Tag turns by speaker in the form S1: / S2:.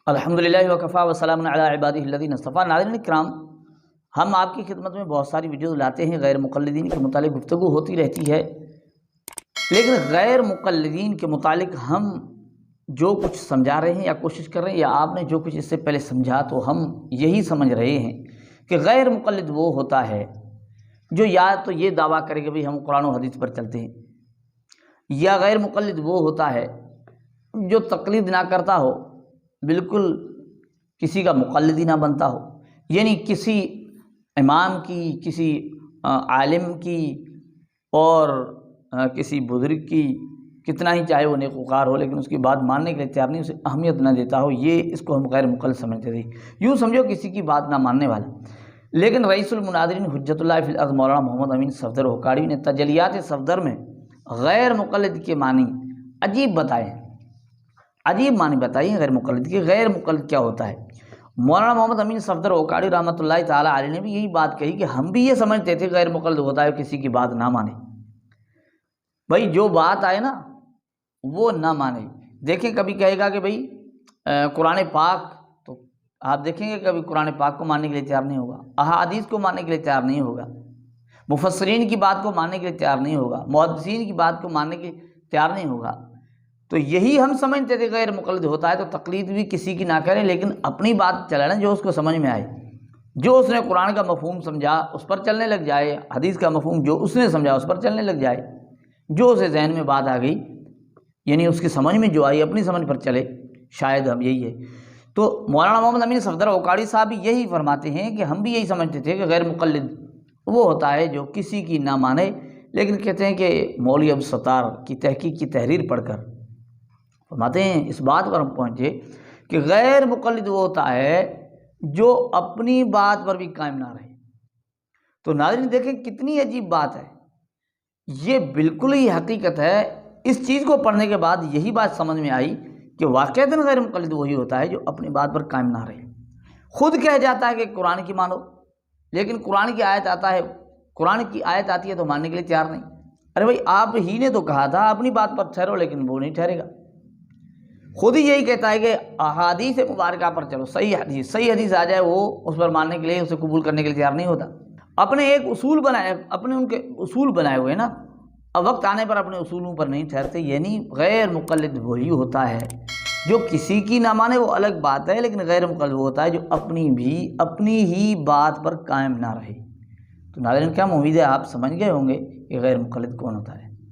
S1: الحمدللہ وکفیٰ وسلام علی عبادہ الذین اصطفیٰ۔ ناظرین کرام، ہم آپ کی خدمت میں بہت ساری ویڈیوز لاتے ہیں، غیر مقلدین کے متعلق گفتگو ہوتی رہتی ہے، لیکن غیر مقلدین کے متعلق ہم جو کچھ سمجھا رہے ہیں یا کوشش کر رہے ہیں، یا آپ نے جو کچھ اس سے پہلے سمجھا، تو ہم یہی سمجھ رہے ہیں کہ غیر مقلد وہ ہوتا ہے جو یا تو یہ دعویٰ کرے کہ بھئی ہم قرآن و حدیث پر چلتے ہیں، یا غیر مقلد وہ ہوتا ہے جو تقلید نہ کرتا ہو، بالکل کسی کا مقلد ہی نہ بنتا ہو، یعنی کسی امام کی، کسی عالم کی اور کسی بزرگ کی، کتنا ہی چاہے وہ نیکوکار ہو لیکن اس کی بات ماننے کے لیے تیار نہیں، اسے اہمیت نہ دیتا ہو، یہ اس کو ہم غیر مقلد سمجھتے تھے۔ یوں سمجھو کسی کی بات نہ ماننے والا۔ لیکن رئیس المناظرین حجت اللہ فی الارض مولانا محمد امین صفدر ہوکاڑی نے تجلیات صفدر میں غیر مقلد کے معنی عجیب بتائے، عجیب معنی بتائیے غیر مقلد کے۔ غیر مقلد کیا ہوتا ہے؟ مولانا محمد امین صفدر ہوکاڑی رحمۃ اللہ تعالیٰ علیہ نے بھی یہی بات کہی کہ ہم بھی یہ سمجھتے تھے غیر مقلد ہوتا ہے کسی کی بات نہ مانے، بھائی جو بات آئے نا وہ نہ مانے۔ دیکھیں کبھی کہے گا کہ بھئی قرآن پاک، تو آپ دیکھیں گے کبھی قرآن پاک کو ماننے کے لیے تیار نہیں ہوگا، احادیث کو ماننے کے لیے تیار نہیں ہوگا، مفسرین کی بات کو ماننے کے لیے تیار نہیں ہوگا، محدثین کی بات کو ماننے کے لیے تیار نہیں ہوگا۔ تو یہی ہم سمجھتے تھے غیر مقلد ہوتا ہے، تو تقلید بھی کسی کی نہ کریں، لیکن اپنی بات چلائیں جو اس کو سمجھ میں آئے، جو اس نے قرآن کا مفہوم سمجھا اس پر چلنے لگ جائے، حدیث کا مفہوم جو اس نے سمجھا اس پر چلنے لگ جائے، جو اسے ذہن میں بات آ گئی، یعنی اس کی سمجھ میں جو آئی اپنی سمجھ پر چلے، شاید ہم یہی ہے۔ تو مولانا محمد امین صفدر ہوکاڑی صاحب بھی یہی فرماتے ہیں کہ ہم بھی یہی سمجھتے تھے کہ غیر مقلد وہ ہوتا ہے جو کسی کی نہ مانے، لیکن کہتے ہیں کہ مولوی عبدالستار کی تحقیق کی تحریر پڑھ کر فرماتے ہیں اس بات پر ہم پہنچے کہ غیر مقلد وہ ہوتا ہے جو اپنی بات پر بھی قائم نہ رہے۔ تو ناظرین دیکھیں کتنی عجیب بات ہے، یہ بالکل ہی حقیقت ہے۔ اس چیز کو پڑھنے کے بعد یہی بات سمجھ میں آئی کہ واقعتاً غیر مقلد وہی ہوتا ہے جو اپنی بات پر قائم نہ رہے، خود کہہ جاتا ہے کہ قرآن کی مانو، لیکن قرآن کی آیت آتی ہے تو ماننے کے لیے تیار نہیں۔ ارے بھائی آپ ہی نے تو کہا تھا اپنی بات پر ٹھہرو، لیکن وہ نہیں ٹھہرے گا، خود ہی یہی کہتا ہے کہ احادیث مبارکہ پر چلو، صحیح حدیث آ جائے وہ اس پر ماننے کے لیے، اسے قبول کرنے کے لیے تیار نہیں ہوتا۔ اپنے ایک اصول بنائے، ان کے اصول بنائے ہوئے نا، اب وقت آنے پر اپنے اصولوں پر نہیں ٹھہرتے۔ یعنی غیر مقلد وہی ہوتا ہے جو کسی کی نہ مانے، وہ الگ بات ہے، لیکن غیر مقلد وہ ہوتا ہے جو اپنی ہی بات پر قائم نہ رہے۔ تو ناظرین کیا امید ہے آپ سمجھ گئے ہوں گے کہ غیر مقلد کون ہوتا ہے۔